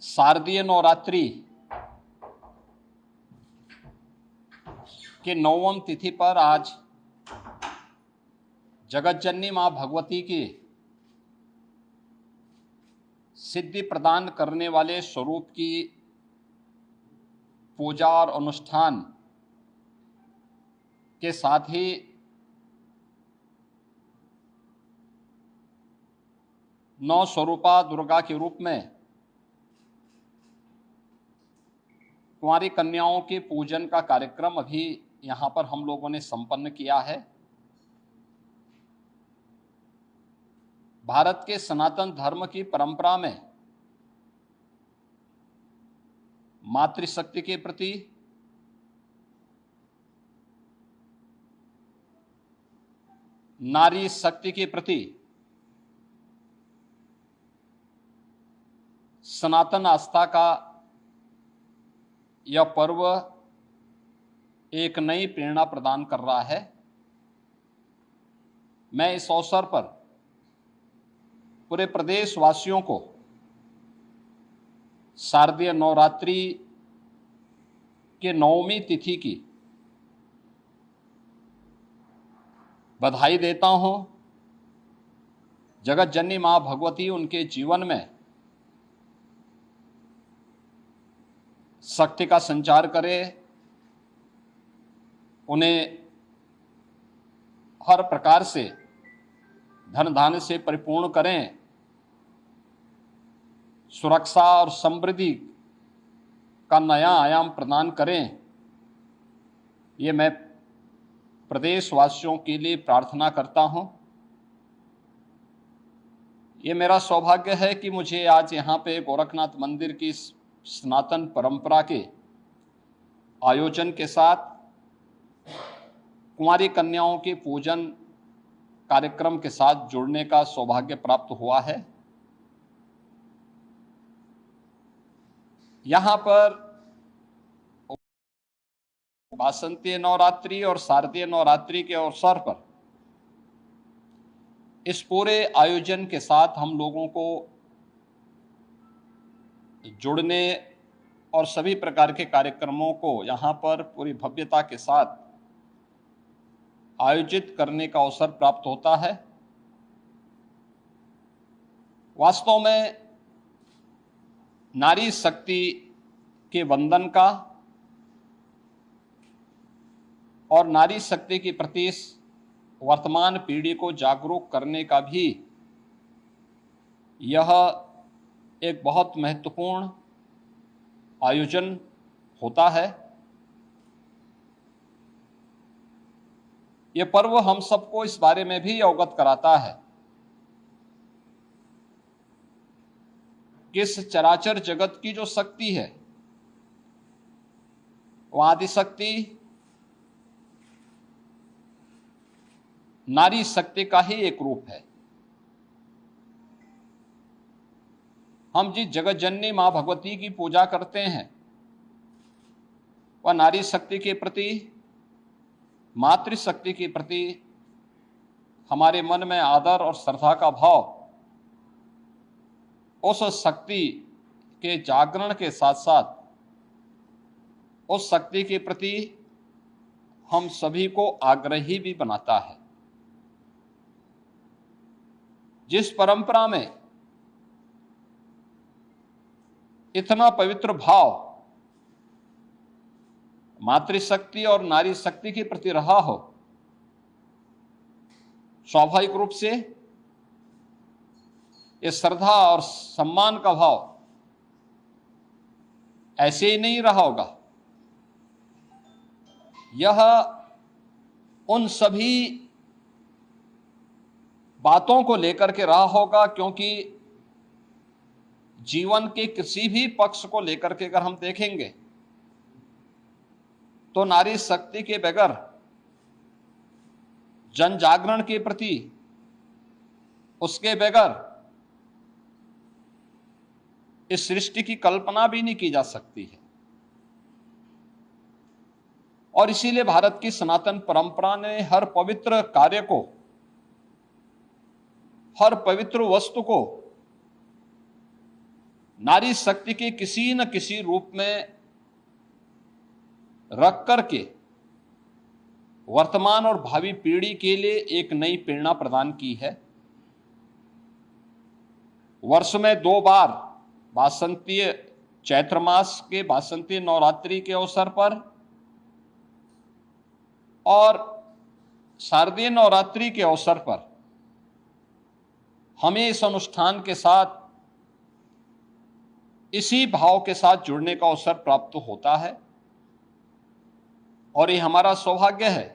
शारदीय नवरात्रि के 9वीं तिथि पर आज जगत जननी मां भगवती की सिद्धि प्रदान करने वाले स्वरूप की पूजा और अनुष्ठान के साथ ही नौ स्वरूपा दुर्गा के रूप में कुंवारी कन्याओं के पूजन का कार्यक्रम अभी यहाँ पर हम लोगों ने संपन्न किया है। भारत के सनातन धर्म की परंपरा में मातृशक्ति के प्रति, नारी शक्ति के प्रति सनातन आस्था का यह पर्व एक नई प्रेरणा प्रदान कर रहा है। मैं इस अवसर पर पूरे प्रदेशवासियों को शारदीय नवरात्रि के 9वीं तिथि की बधाई देता हूं। जगत जननी मां भगवती उनके जीवन में शक्ति का संचार करे, उन्हें हर प्रकार से धन धान्य से परिपूर्ण करें, सुरक्षा और समृद्धि का नया आयाम प्रदान करें। ये मैं प्रदेशवासियों के लिए प्रार्थना करता हूं। ये मेरा सौभाग्य है कि मुझे आज यहाँ पे गोरखनाथ मंदिर की सनातन परंपरा के आयोजन के साथ कुंवारी कन्याओं के पूजन कार्यक्रम के साथ जुड़ने का सौभाग्य प्राप्त हुआ है। यहाँ पर वासंतीय नवरात्रि और शारदीय नवरात्रि के अवसर पर इस पूरे आयोजन के साथ हम लोगों को जुड़ने और सभी प्रकार के कार्यक्रमों को यहाँ पर पूरी भव्यता के साथ आयोजित करने का अवसर प्राप्त होता है। वास्तव में नारी शक्ति के वंदन का और नारी शक्ति के प्रति वर्तमान पीढ़ी को जागरूक करने का भी यह एक बहुत महत्वपूर्ण आयोजन होता है। यह पर्व हम सबको इस बारे में भी अवगत कराता है कि इस चराचर जगत की जो शक्ति है वह आदिशक्ति नारी शक्ति का ही एक रूप है। हम जिस जगत जननी मां भगवती की पूजा करते हैं वह नारी शक्ति के प्रति, मातृशक्ति के प्रति हमारे मन में आदर और श्रद्धा का भाव उस शक्ति के जागरण के साथ साथ उस शक्ति के प्रति हम सभी को आग्रही भी बनाता है। जिस परंपरा में इतना पवित्र भाव मातृशक्ति और नारी शक्ति के प्रति रहा हो, स्वाभाविक रूप से ये श्रद्धा और सम्मान का भाव ऐसे ही नहीं रहा होगा। यह उन सभी बातों को लेकर के रहा होगा, क्योंकि जीवन के किसी भी पक्ष को लेकर के अगर हम देखेंगे तो नारी शक्ति के बगैर जन जागरण के प्रति, उसके बगैर इस सृष्टि की कल्पना भी नहीं की जा सकती है। और इसीलिए भारत की सनातन परंपरा ने हर पवित्र कार्य को, हर पवित्र वस्तु को नारी शक्ति के किसी न किसी रूप में रख करके वर्तमान और भावी पीढ़ी के लिए एक नई प्रेरणा प्रदान की है। वर्ष में 2 बार वासंतीय चैत्र मास के वासंतीय नवरात्रि के अवसर पर और शारदीय नवरात्रि के अवसर पर हमें इस अनुष्ठान के साथ इसी भाव के साथ जुड़ने का अवसर प्राप्त होता है और ये हमारा सौभाग्य है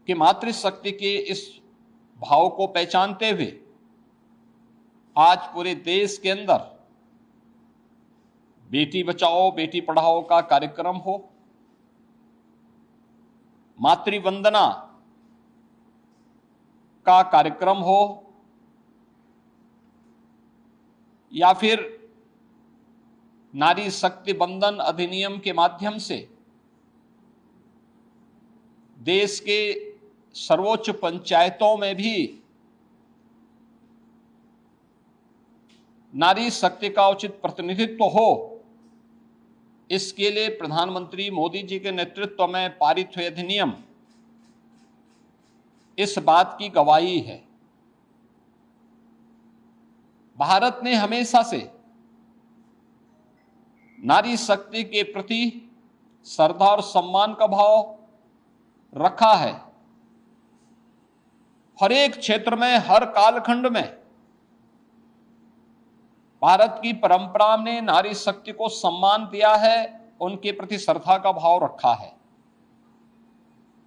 कि मातृशक्ति के इस भाव को पहचानते हुए आज पूरे देश के अंदर बेटी बचाओ बेटी पढ़ाओ का कार्यक्रम हो, मातृवंदना का कार्यक्रम हो, या फिर नारी शक्ति बंधन अधिनियम के माध्यम से देश के सर्वोच्च पंचायतों में भी नारी शक्ति का उचित प्रतिनिधित्व हो, इसके लिए प्रधानमंत्री मोदी जी के नेतृत्व में पारित हुए अधिनियम इस बात की गवाही है। भारत ने हमेशा से नारी शक्ति के प्रति श्रद्धा और सम्मान का भाव रखा है। हर एक क्षेत्र में, हर कालखंड में भारत की परंपरा ने नारी शक्ति को सम्मान दिया है, उनके प्रति श्रद्धा का भाव रखा है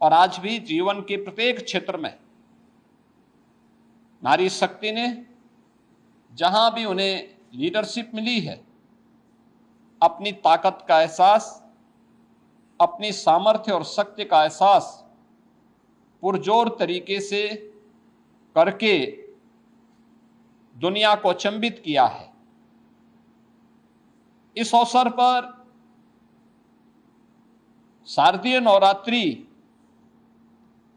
और आज भी जीवन के प्रत्येक क्षेत्र में नारी शक्ति ने जहां भी उन्हें लीडरशिप मिली है, अपनी ताकत का एहसास, अपनी सामर्थ्य और शक्ति का एहसास पुरजोर तरीके से करके दुनिया को अचंभित किया है। इस अवसर पर शारदीय नवरात्रि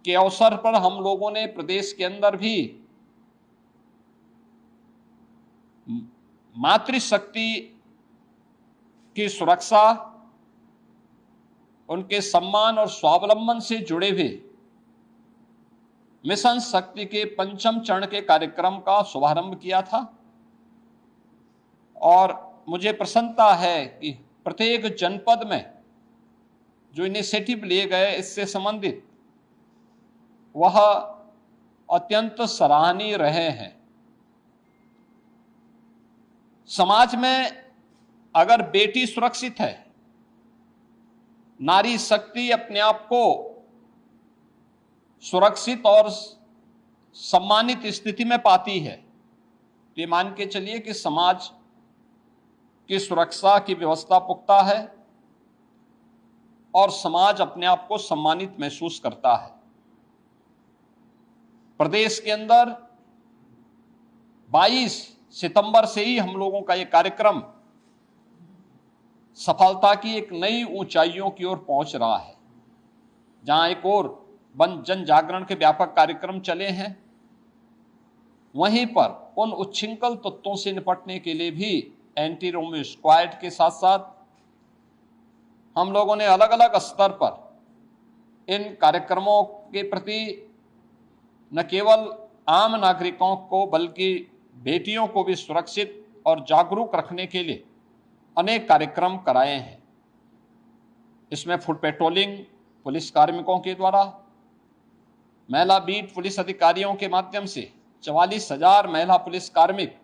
के अवसर पर हम लोगों ने प्रदेश के अंदर भी मातृशक्ति की सुरक्षा, उनके सम्मान और स्वावलंबन से जुड़े हुए मिशन शक्ति के 5वें चरण के कार्यक्रम का शुभारंभ किया था और मुझे प्रसन्नता है कि प्रत्येक जनपद में जो इनिशिएटिव लिए गए इससे संबंधित वह अत्यंत सराहनीय रहे हैं। समाज में अगर बेटी सुरक्षित है, नारी शक्ति अपने आप को सुरक्षित और सम्मानित स्थिति में पाती है, तो ये मान के चलिए कि समाज की सुरक्षा की व्यवस्था पुख्ता है और समाज अपने आप को सम्मानित महसूस करता है। प्रदेश के अंदर 22 सितंबर से ही हम लोगों का ये कार्यक्रम सफलता की एक नई ऊंचाइयों की ओर पहुंच रहा है। जहां एक और जन जागरण के व्यापक कार्यक्रम चले हैं, वहीं पर उन उच्छृंखल तत्वों से निपटने के लिए भी एंटी रोमियो स्क्वाड के साथ साथ हम लोगों ने अलग अलग स्तर पर इन कार्यक्रमों के प्रति न केवल आम नागरिकों को बल्कि बेटियों को भी सुरक्षित और जागरूक रखने के लिए अनेक कार्यक्रम कराए हैं। इसमें फुट पेट्रोलिंग पुलिस कार्मिकों के द्वारा, महिला बीट पुलिस अधिकारियों के माध्यम से 44,000 महिला पुलिस कार्मिक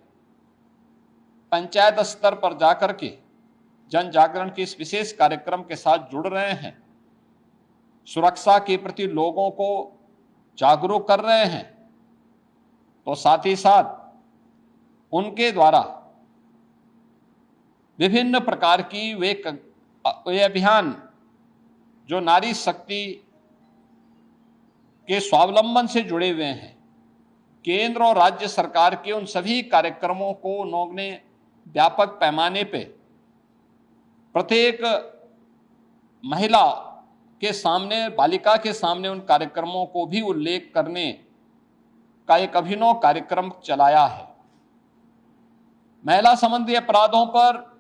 पंचायत स्तर पर जाकर के जन जागरण के इस विशेष कार्यक्रम के साथ जुड़ रहे हैं, सुरक्षा के प्रति लोगों को जागरूक कर रहे हैं। तो साथ ही साथ उनके द्वारा विभिन्न प्रकार की वे अभियान जो नारी शक्ति के स्वावलंबन से जुड़े हुए हैं, केंद्र और राज्य सरकार के उन सभी कार्यक्रमों को उन्होंने व्यापक पैमाने पे प्रत्येक महिला के सामने, बालिका के सामने उन कार्यक्रमों को भी उल्लेख करने का एक अभिनव कार्यक्रम चलाया है। महिला संबंधी अपराधों पर